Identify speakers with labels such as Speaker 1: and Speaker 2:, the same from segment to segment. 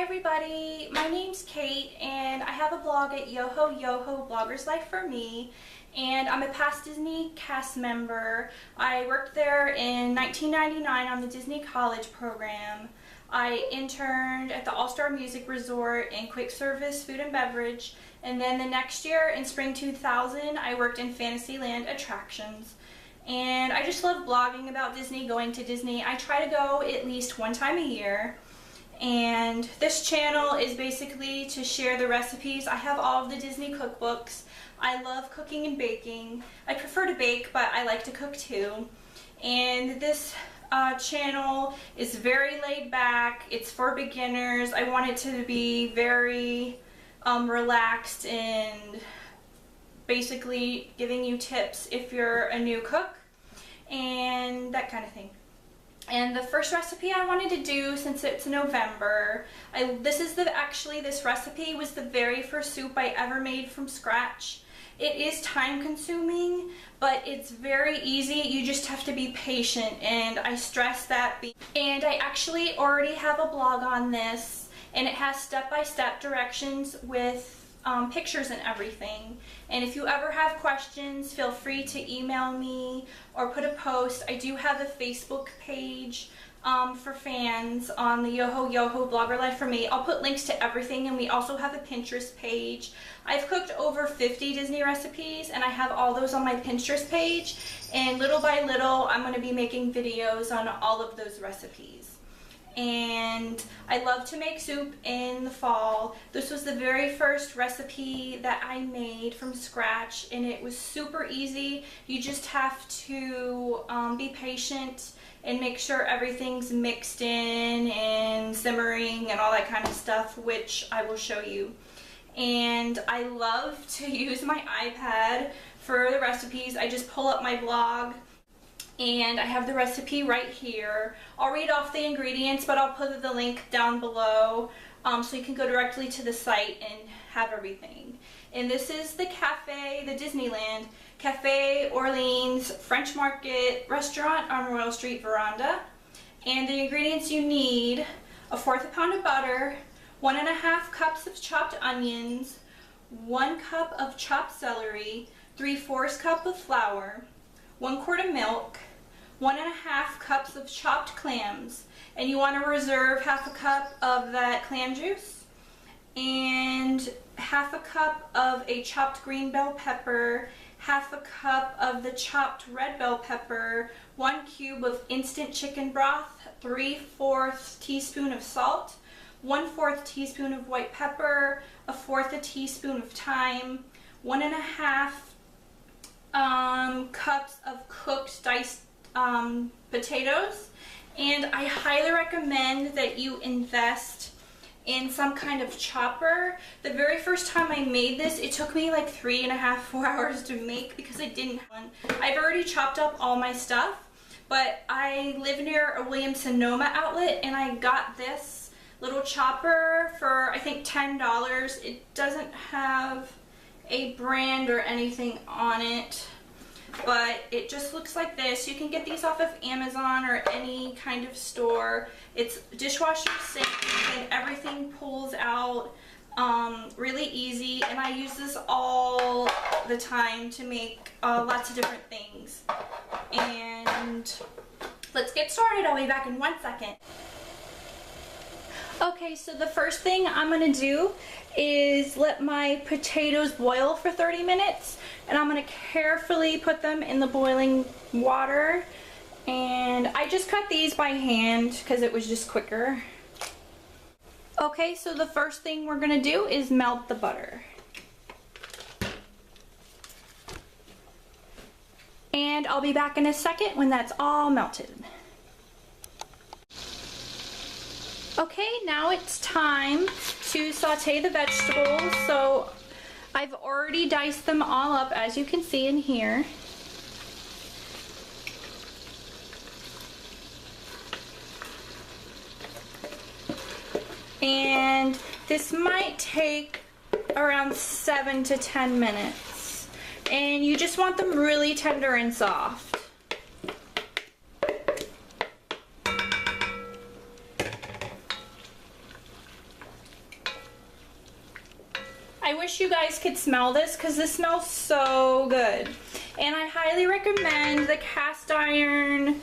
Speaker 1: everybody, my name's Kate and I have a blog at YoHoYoHoBloggersLifeForMe, and I'm a past Disney cast member. I worked there in 1999 on the Disney College program. I interned at the All-Star Music Resort in quick service food and beverage, and then the next year in spring 2000 I worked in Fantasyland attractions. And I just love blogging about Disney, going to Disney. I try to go at least one time a year. And this channel is basically to share the recipes. I have all of the Disney cookbooks. I love cooking and baking. I prefer to bake, but I like to cook too. And this channel is very laid back. It's for beginners. I want it to be very relaxed and basically giving you tips if you're a new cook and that kind of thing. And the first recipe I wanted to do, since it's November, this recipe was the very first soup I ever made from scratch. It is time consuming, but it's very easy. You just have to be patient, and I stress that. And I actually already have a blog on this, and it has step-by-step directions with pictures and everything. And if you ever have questions, feel free to email me or put a post. I do have a Facebook page for fans on the YoHoYoHoBloggersLifeForMe. I'll put links to everything, and we also have a Pinterest page. I've cooked over 50 Disney recipes, and I have all those on my Pinterest page, and little by little I'm going to be making videos on all of those recipes. And I love to make soup in the fall. This was the very first recipe that I made from scratch, and it was super easy. You just have to be patient and make sure everything's mixed in and simmering and all that kind of stuff, which I will show you. And I love to use my iPad for the recipes. I just pull up my blog, and I have the recipe right here. I'll read off the ingredients, but I'll put the link down below so you can go directly to the site and have everything. And this is the cafe, the DisneyLand Cafe Orleans French Market restaurant on Royal Street Veranda. And the ingredients you need: 1/4 pound of butter, 1½ cups of chopped onions, 1 cup of chopped celery, 3/4 cup of flour, 1 quart of milk, 1½ cups of chopped clams, and you want to reserve 1/2 cup of that clam juice, and 1/2 cup of a chopped green bell pepper, 1/2 cup of the chopped red bell pepper, 1 cube of instant chicken broth, 3/4 teaspoon of salt, 1/4 teaspoon of white pepper, 1/4 teaspoon of thyme, 1½ cups of cooked diced potatoes. And I highly recommend that you invest in some kind of chopper. The very first time I made this, it took me like 3.5–4 hours to make because I didn't have one. I've already chopped up all my stuff, but I live near a Williams-Sonoma outlet, and I got this little chopper for I think $10. It doesn't have a brand or anything on it, but it just looks like this. You can get these off of Amazon or any kind of store. It's dishwasher safe, and everything pulls out really easy, and I use this all the time to make lots of different things. And let's get started. I'll be back in 1 second. Okay, so the first thing I'm going to do is let my potatoes boil for 30 minutes, and I'm going to carefully put them in the boiling water. And I just cut these by hand because it was just quicker. Okay, so the first thing we're going to do is melt the butter. And I'll be back in a second when that's all melted. Okay, now it's time to saute the vegetables. So I've already diced them all up, as you can see in here. And this might take around 7 to 10 minutes. And you just want them really tender and soft. I wish you guys could smell this because this smells so good. And I highly recommend the cast iron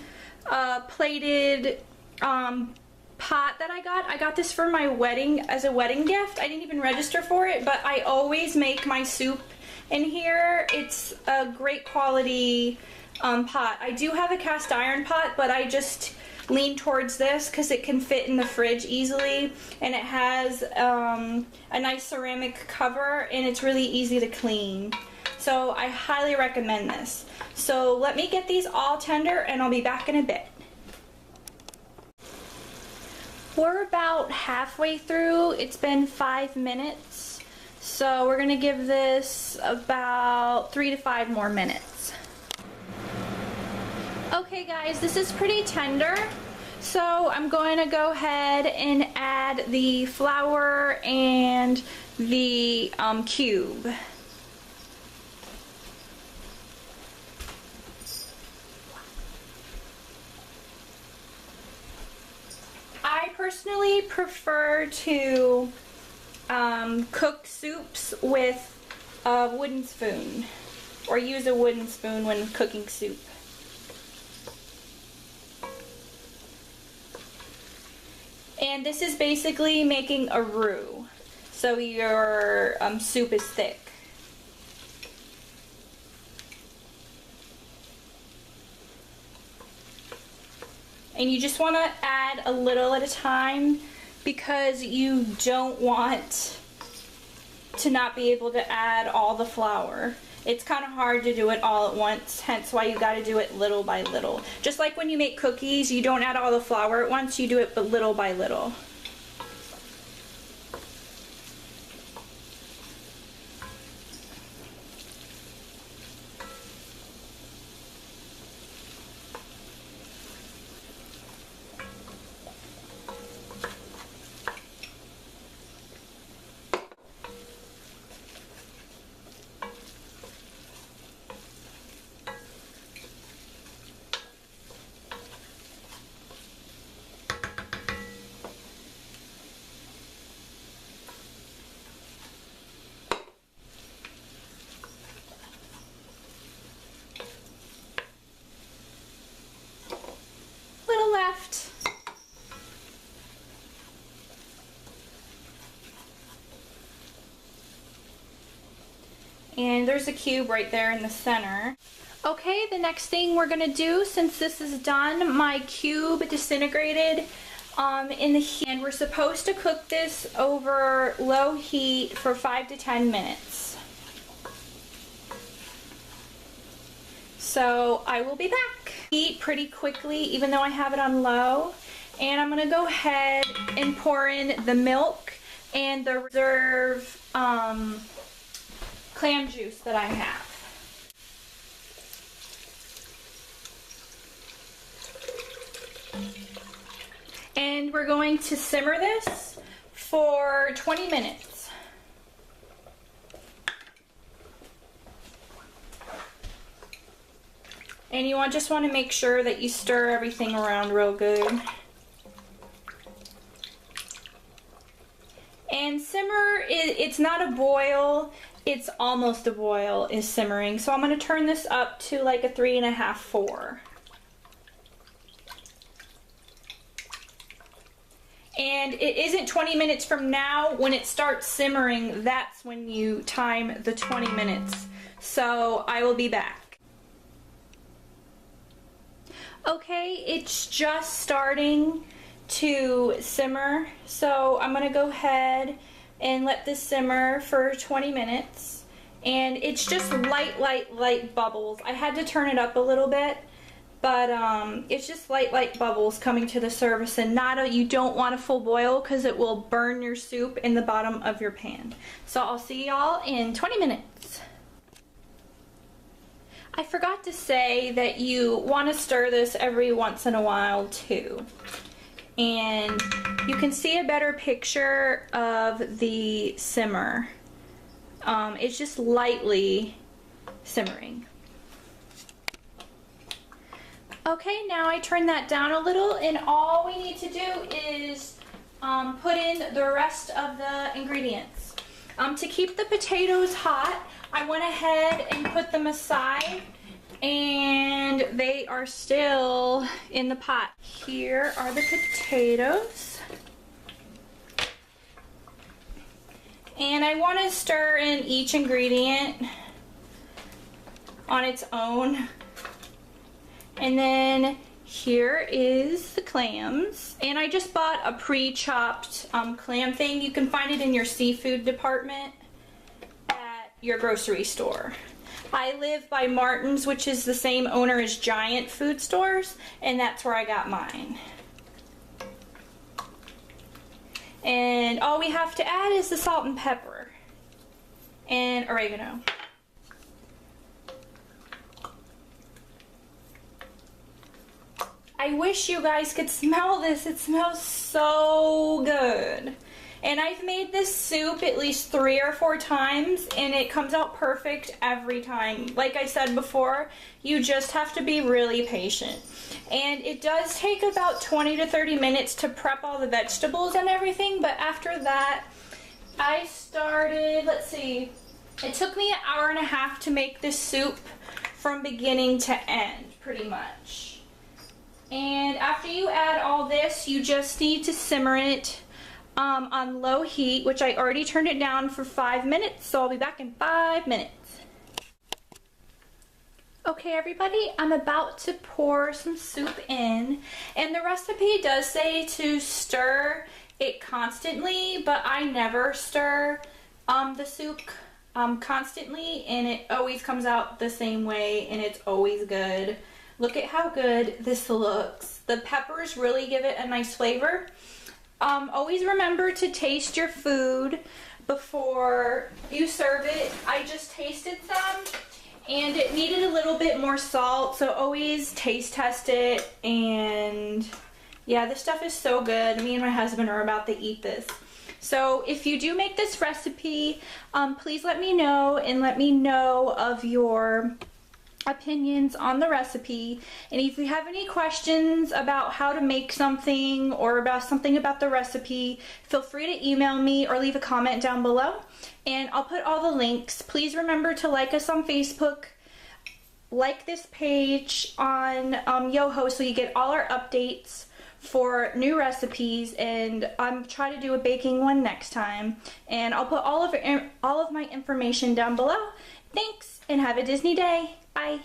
Speaker 1: plated pot that I got. I got this for my wedding as a wedding gift. I didn't even register for it, but I always make my soup in here. It's a great quality pot. I do have a cast iron pot, but I just lean towards this because it can fit in the fridge easily, and it has a nice ceramic cover, and it's really easy to clean. So I highly recommend this. So let me get these all tender and I'll be back in a bit. We're about halfway through. It's been 5 minutes. So we're gonna give this about 3 to 5 more minutes. Okay guys, this is pretty tender. So I'm going to go ahead and add the flour and the cube. I personally prefer to cook soups with a wooden spoon, or use a wooden spoon when cooking soup. And this is basically making a roux, so your soup is thick. And you just want to add a little at a time because you don't want to not be able to add all the flour. It's kind of hard to do it all at once, hence why you got to do it little by little. Just like when you make cookies, you don't add all the flour at once, you do it but little by little. Left. And there's a cube right there in the center. Okay, the next thing we're gonna do, since this is done, my cube disintegrated in the heat, and we're supposed to cook this over low heat for 5 to 10 minutes. So I will be back. Heat pretty quickly, even though I have it on low. And I'm gonna go ahead and pour in the milk and the reserve clam juice that I have. And we're going to simmer this for 20 minutes. And you just want to make sure that you stir everything around real good. And simmer, it's not a boil, it's almost a boil is simmering. So I'm going to turn this up to like a 3.5, 4. And it isn't 20 minutes from now. When it starts simmering, that's when you time the 20 minutes. So I will be back. Okay, it's just starting to simmer, so I'm gonna go ahead and let this simmer for 20 minutes. And it's just light bubbles. I had to turn it up a little bit, but it's just light bubbles coming to the surface, and you don't want a full boil because it will burn your soup in the bottom of your pan. So I'll see y'all in 20 minutes. I forgot to say that you want to stir this every once in a while too. And you can see a better picture of the simmer. It's just lightly simmering. Okay, now I turn that down a little, and all we need to do is put in the rest of the ingredients. To keep the potatoes hot, I went ahead and put them aside, and they are still in the pot. Here are the potatoes. And I want to stir in each ingredient on its own. And then here is the clams. And I just bought a pre-chopped clam thing. You can find it in your seafood department at your grocery store. I live by Martin's, which is the same owner as Giant Food Stores, and that's where I got mine. And all we have to add is the salt and pepper and oregano. I wish you guys could smell this. It smells so good. And I've made this soup at least 3 or 4 times, and it comes out perfect every time. Like I said before, you just have to be really patient. And it does take about 20 to 30 minutes to prep all the vegetables and everything, but after that, I started, let's see, it took me an hour and a half to make this soup from beginning to end, pretty much. And after you add all this, you just need to simmer it on low heat, which I already turned it down for 5 minutes, so I'll be back in 5 minutes. Okay everybody, I'm about to pour some soup in, and the recipe does say to stir it constantly, but I never stir the soup constantly, and it always comes out the same way, and it's always good. Look at how good this looks. The peppers really give it a nice flavor. Always remember to taste your food before you serve it. I just tasted some and it needed a little bit more salt, so always taste test it. And yeah, this stuff is so good. Me and my husband are about to eat this. So if you do make this recipe, please let me know, and let me know of your opinions on the recipe. And if you have any questions about how to make something or about something about the recipe, feel free to email me or leave a comment down below, and I'll put all the links. Please remember to like us on Facebook, like this page on YoHo, so you get all our updates for new recipes, and I'm trying to do a baking one next time, and I'll put all of my information down below. Thanks, and have a Disney day. Bye.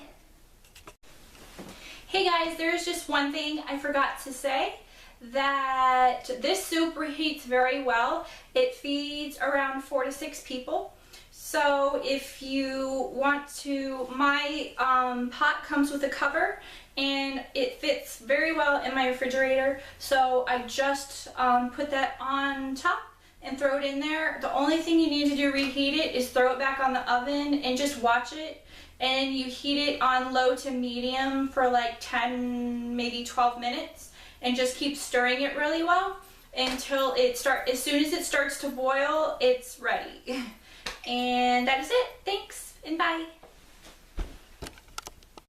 Speaker 1: Hey guys, there's just one thing I forgot to say, that this soup reheats very well. It feeds around 4 to 6 people. So if you want to, my pot comes with a cover, and it fits very well in my refrigerator. So I just put that on top and throw it in there. The only thing you need to do to reheat it is throw it back on the oven and just watch it. And you heat it on low to medium for like 10, maybe 12 minutes, and just keep stirring it really well until as soon as it starts to boil, it's ready. And that is it. Thanks and bye.